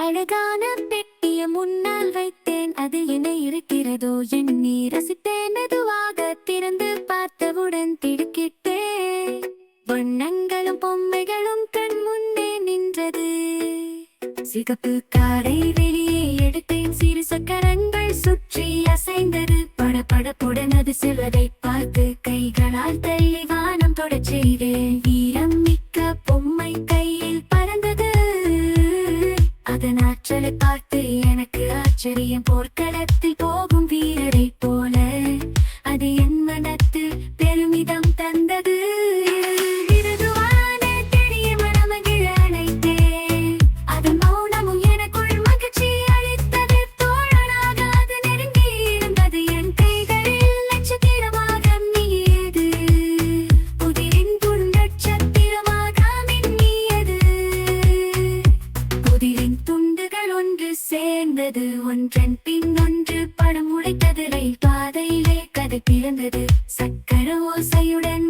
அழகான பெட்டிய முன்னால் வைத்தேன், அது என்ன இருக்கிறதோ எண்ணி ரசித்தேன். மெதுவாக திறந்து பார்த்தவுடன் திடுக்கிட்டேன். வண்ணங்களும் பொம்மைகளும் கண் முன்னே நின்றது. சிகப்பு காரை வெளியே எடுத்தேன், சிறு சக்கரங்கள் சுற்றி அசைந்தது. படபடப்புடன் அது செல்வதை பார்த்து கைகளால் தள்ளி வானம் தொடச் செய்தேன். வீரம் மிக்க பொம்மை கையில் பறந்தது. அதன் ஆற்றலை பார்த்து எனக்கு ஆச்சரியம். போர்க்களத்தில் போகும் வீரரை போல அது என் மனத்தில் பெருமிதம் தந்தது. மிருதுவான தெரிய மனமகிழ அணைத்தேன். அதன் மௌனமும் எனக்குள் மகிழ்ச்சி அளித்தது. தோழனாக அது நெருங்கி இருந்தது. என் கைகளில் நட்சத்திரமாக மின்னியது. புதிரின் நட்சத்திரமாக மின்னியது. புதிரின் துண்டுகள் ஒன்று சேர்ந்தது. ஒன்றன் பின் ஒன்று படம் உடைத்தது. ரயில் பாதையிலே கதை பிறந்தது. சக்கர ஓசையுடன்